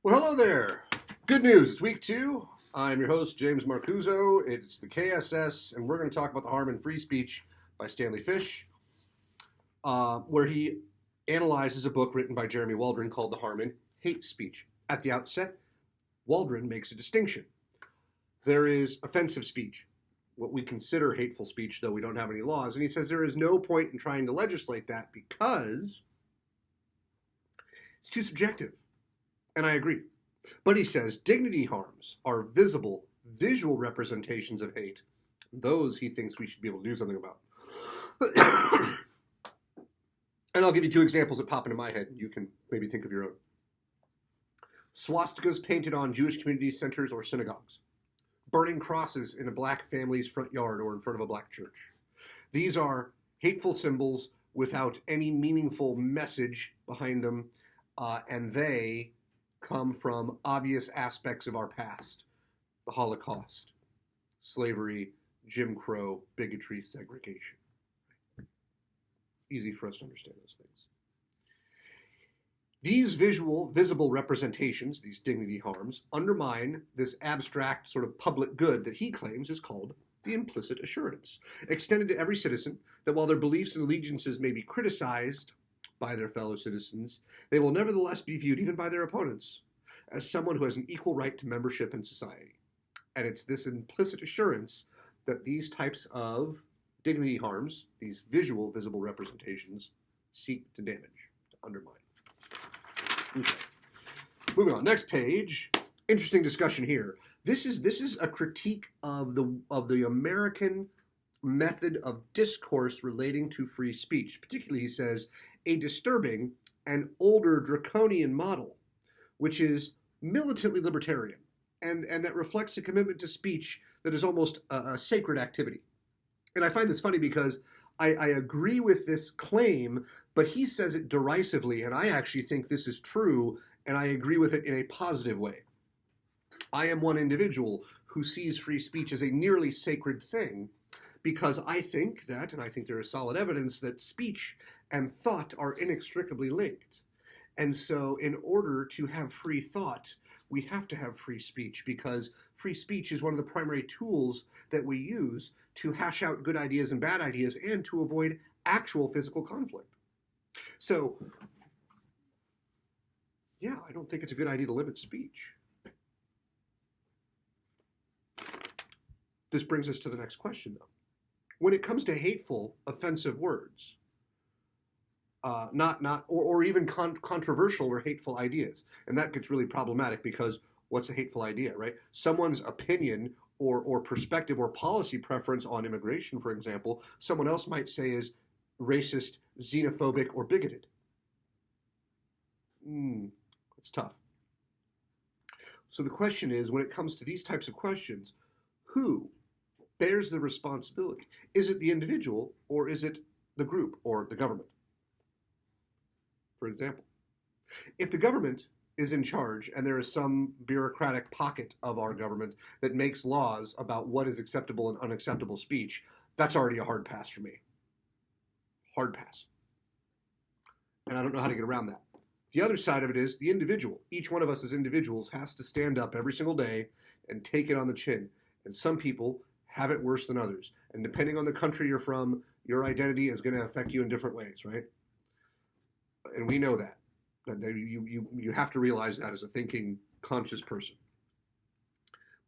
Well, hello there. Good news. It's week 2. I'm your host, James Marcuzzo. It's the KSS, and we're going to talk about The Harm in Free Speech by Stanley Fish, where he analyzes a book written by Jeremy Waldron called The Harm in Hate Speech. At the outset, Waldron makes a distinction. There is offensive speech, what we consider hateful speech, though we don't have any laws, and he says there is no point in trying to legislate that because it's too subjective. And I agree. But he says dignity harms are visible, visual representations of hate. Those he thinks we should be able to do something about. And I'll give you 2 examples that pop into my head. You can maybe think of your own. Swastikas painted on Jewish community centers or synagogues. Burning crosses in a black family's front yard or in front of a black church. These are hateful symbols without any meaningful message behind them, and they come from obvious aspects of our past: the Holocaust, slavery, Jim Crow, bigotry, segregation. Easy for us to understand those things. These visible representations, these dignity harms, undermine this abstract sort of public good that he claims is called the implicit assurance, extended to every citizen that while their beliefs and allegiances may be criticized by their fellow citizens, they will nevertheless be viewed, even by their opponents, as someone who has an equal right to membership in society. And it's this implicit assurance that these types of dignity harms, these visible representations, seek to damage, to undermine. Okay. Moving on, next page. Interesting discussion here. This is a critique of the American method of discourse relating to free speech. Particularly, he says, a disturbing and older draconian model, which is militantly libertarian, and that reflects a commitment to speech that is almost a sacred activity. And I find this funny because I agree with this claim, but he says it derisively, and I actually think this is true, and I agree with it in a positive way. I am one individual who sees free speech as a nearly sacred thing, because I think that, and I think there is solid evidence, that speech and thought are inextricably linked. And so in order to have free thought, we have to have free speech, because free speech is one of the primary tools that we use to hash out good ideas and bad ideas and to avoid actual physical conflict. So, yeah, I don't think it's a good idea to limit speech. This brings us to the next question, though. When it comes to hateful, offensive words, or even controversial or hateful ideas, and that gets really problematic, because what's a hateful idea, right? Someone's opinion or perspective or policy preference on immigration, for example, someone else might say is racist, xenophobic, or bigoted. It's tough. So the question is, when it comes to these types of questions, who bears the responsibility? Is it the individual, or is it the group or the government? For example, if the government is in charge and there is some bureaucratic pocket of our government that makes laws about what is acceptable and unacceptable speech, that's already a hard pass for me. Hard pass. And I don't know how to get around that. The other side of it is the individual. Each one of us as individuals has to stand up every single day and take it on the chin. And some people have it worse than others. And depending on the country you're from, your identity is going to affect you in different ways, right? And we know that. You have to realize that as a thinking, conscious person.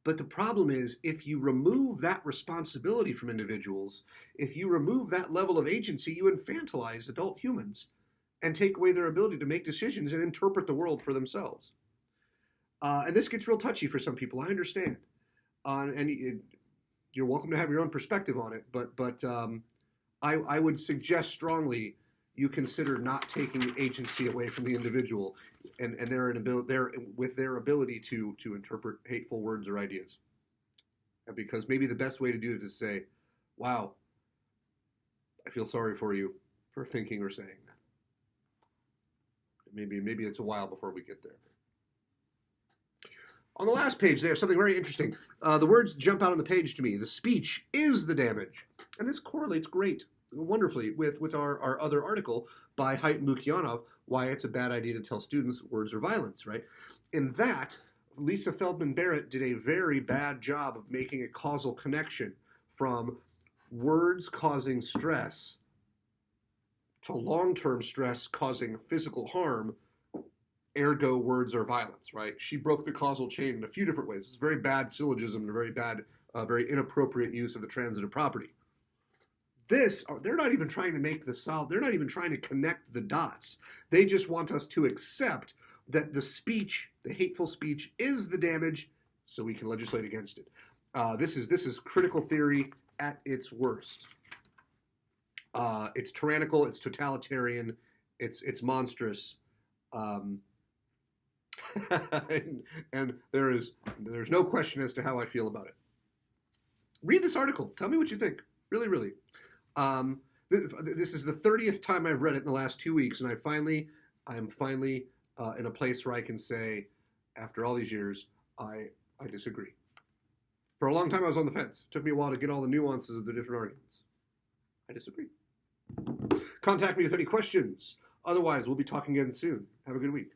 But the problem is, if you remove that responsibility from individuals, if you remove that level of agency, you infantilize adult humans and take away their ability to make decisions and interpret the world for themselves. And this gets real touchy for some people, I understand. You're welcome to have your own perspective on it, but I would suggest strongly you consider not taking agency away from the individual and their ability to interpret hateful words or ideas. Because maybe the best way to do it is to say, wow, I feel sorry for you for thinking or saying that. Maybe it's a while before we get there. On the last page, they have something very interesting. The words jump out on the page to me. The speech is the damage. And this correlates great wonderfully with our other article by Haidt and Lukyanov, why it's a bad idea to tell students words are violence, right? In that, Lisa Feldman Barrett did a very bad job of making a causal connection from words causing stress to long-term stress causing physical harm, ergo words are violence, right? She broke the causal chain in a few different ways. It's a very bad syllogism and a very bad, very inappropriate use of the transitive property. They're not even trying to make the solve. They're not even trying to connect the dots. They just want us to accept that the speech, the hateful speech, is the damage, so we can legislate against it. This is critical theory at its worst. It's tyrannical. It's totalitarian. It's monstrous. And there's no question as to how I feel about it. Read this article. Tell me what you think. Really, really. This is the 30th time I've read it in the last 2 weeks, and I'm finally in a place where I can say, after all these years, I disagree. For a long time, I was on the fence. It took me a while to get all the nuances of the different arguments. I disagree. Contact me with any questions. Otherwise, we'll be talking again soon. Have a good week.